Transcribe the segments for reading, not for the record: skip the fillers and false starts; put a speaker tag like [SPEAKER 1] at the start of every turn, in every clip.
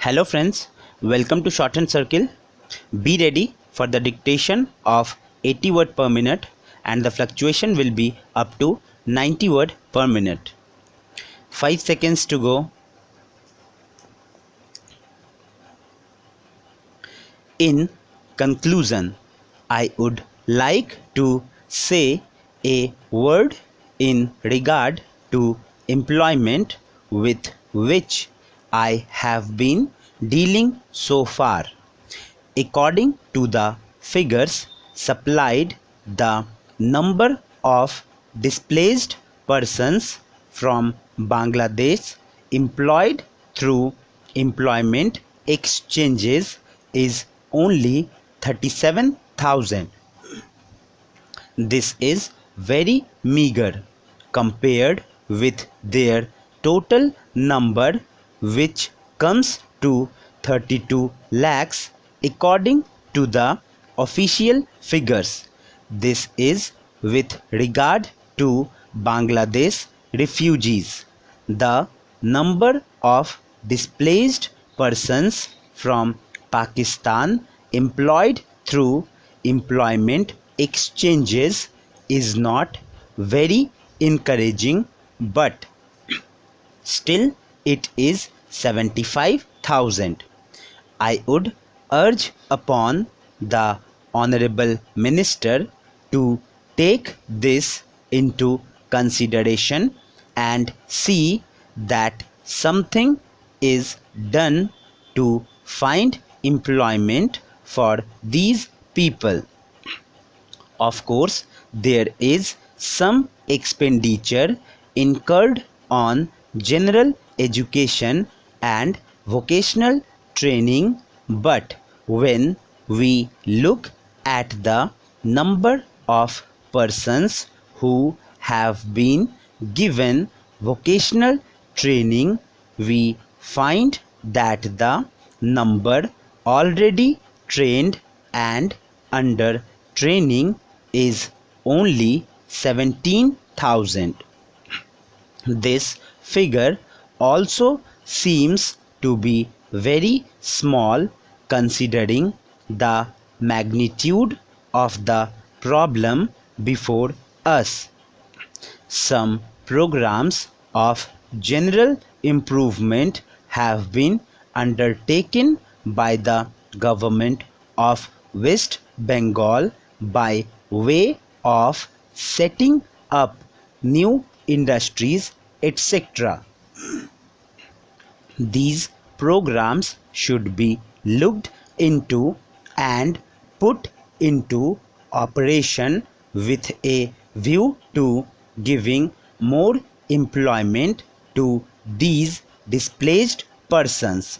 [SPEAKER 1] Hello friends, welcome to Shorthand Circle. Be ready for the dictation of 80 words per minute and the fluctuation will be up to 90 words per minute. 5 seconds to go. In conclusion, I would like to say a word in regard to employment with which I have been dealing so far. According to the figures supplied, the number of displaced persons from Bangladesh employed through employment exchanges is only 37,000. This is very meager compared with their total number, which comes to 32 lakhs according to the official figures. This is with regard to Bangladesh refugees. The number of displaced persons from Pakistan employed through employment exchanges is not very encouraging, but still it is 75,000. I would urge upon the Honorable Minister to take this into consideration and see that something is done to find employment for these people. Of course, there is some expenditure incurred on general education and vocational training, but when we look at the number of persons who have been given vocational training, we find that the number already trained and under training is only 17,000. This figure also seems to be very small considering the magnitude of the problem before us. Some programs of general improvement have been undertaken by the government of West Bengal by way of setting up new industries, etc. These programs should be looked into and put into operation with a view to giving more employment to these displaced persons.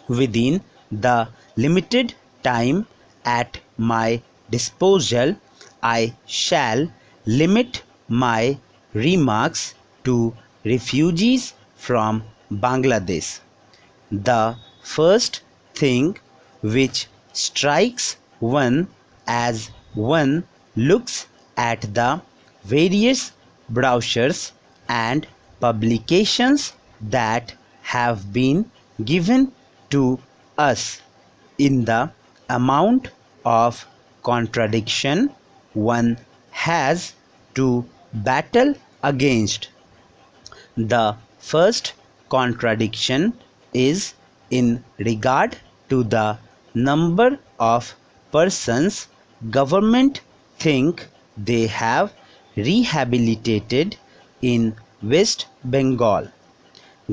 [SPEAKER 1] Within the limited time at my disposal, I shall limit my remarks to refugees from Bangladesh. The first thing which strikes one as one looks at the various brochures and publications that have been given to us in the amount of contradiction one has to battle against. The first contradiction is in regard to the number of persons government think they have rehabilitated in West Bengal.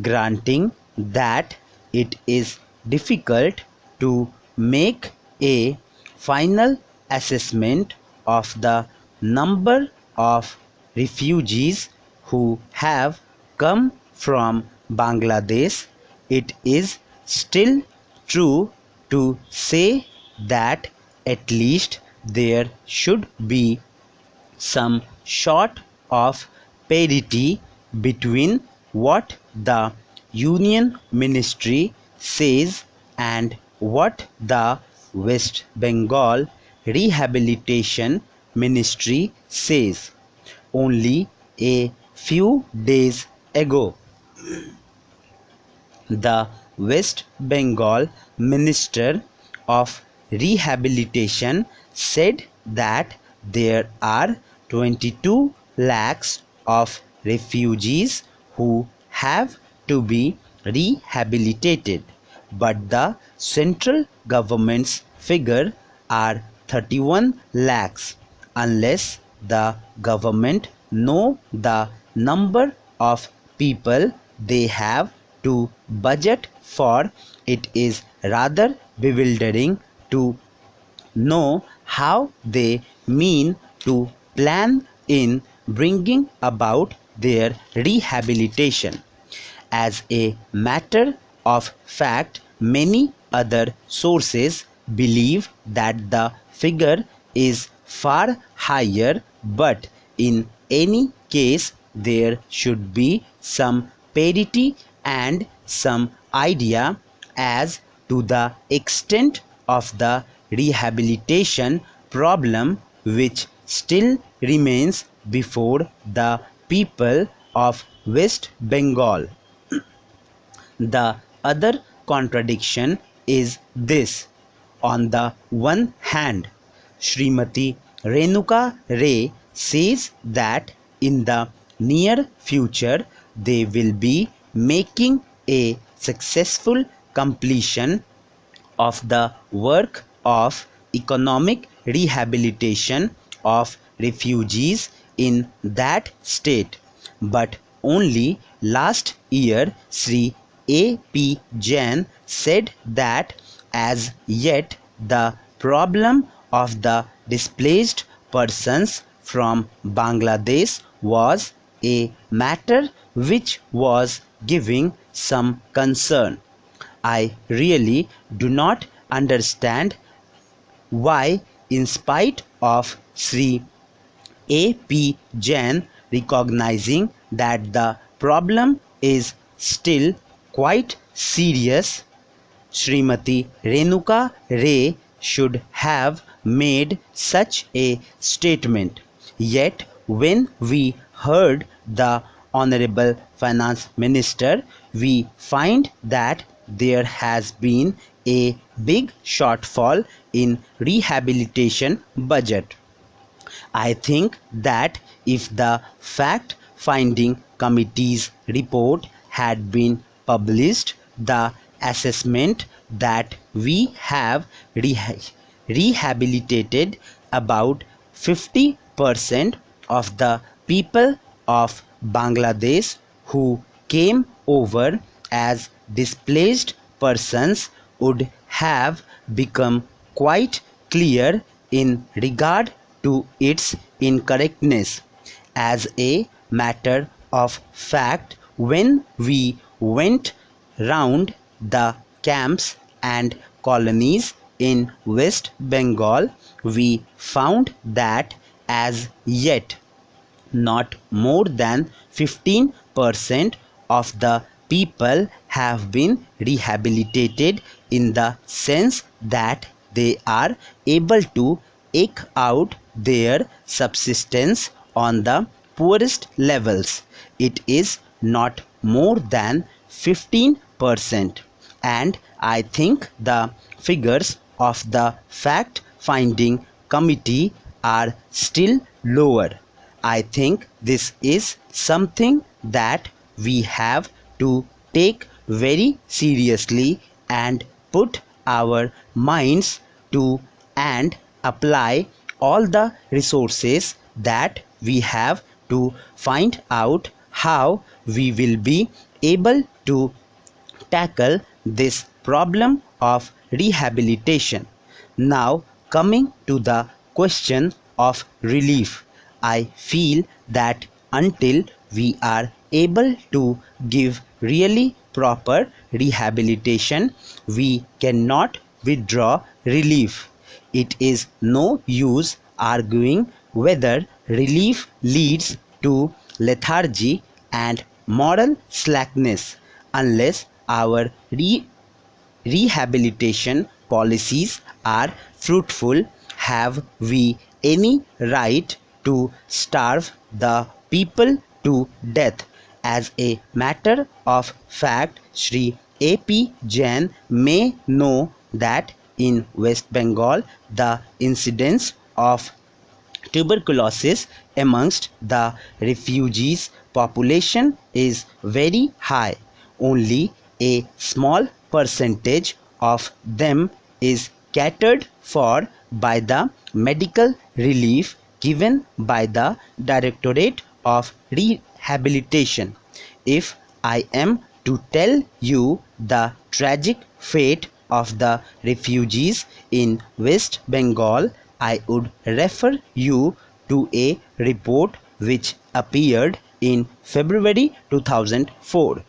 [SPEAKER 1] Granting that it is difficult to make a final assessment of the number of refugees who have come from Bangladesh, it is still true to say that at least there should be some sort of parity between what the Union Ministry says and what the West Bengal Rehabilitation Ministry says. Only a few days ago, The West Bengal Minister of Rehabilitation said that there are 22 lakhs of refugees who have to be rehabilitated, but the central government's figure are 31 lakhs. Unless the government know the number of people they have to budget for, it is rather bewildering to know how they mean to plan in bringing about their rehabilitation. As a matter of fact, many other sources believe that the figure is far higher, but in any case, there should be some parity and some idea as to the extent of the rehabilitation problem which still remains before the people of West Bengal. The other contradiction is this: on the one hand, Srimati Renuka Ray says that in the near future they will be making a successful completion of the work of economic rehabilitation of refugees in that state. But only last year Sri A.P. Jain said that as yet the problem of the displaced persons from Bangladesh was a matter which was giving some concern. I really do not understand why, in spite of Sri A.P. Jain recognizing that the problem is still quite serious, Srimati Renuka Ray should have made such a statement. Yet, when we heard the Honorable Finance Minister, we find that there has been a big shortfall in rehabilitation budget. I think that if the fact-finding committee's report had been published, the assessment that we have rehabilitated about 50% of the people of Bangladesh who came over as displaced persons would have become quite clear in regard to its incorrectness. As a matter of fact, when we went round the camps and colonies in West Bengal, we found that as yet not more than 15% of the people have been rehabilitated, in the sense that they are able to eke out their subsistence on the poorest levels. It is not more than 15%, and I think the figures of the fact-finding committee are still lower. I think this is something that we have to take very seriously and put our minds to, and apply all the resources that we have to find out how we will be able to tackle this problem of rehabilitation. Now, coming to the question of relief, I feel that until we are able to give really proper rehabilitation, we cannot withdraw relief. It is no use arguing whether relief leads to lethargy and moral slackness unless our rehabilitation policies are fruitful. Have we any right to starve the people to death? As a matter of fact, Sri AP Jain may know that in West Bengal the incidence of tuberculosis amongst the refugees population is very high. Only a small percentage of them is catered for by the medical relief given by the Directorate of Rehabilitation. If I am to tell you the tragic fate of the refugees in West Bengal, I would refer you to a report which appeared in February 2004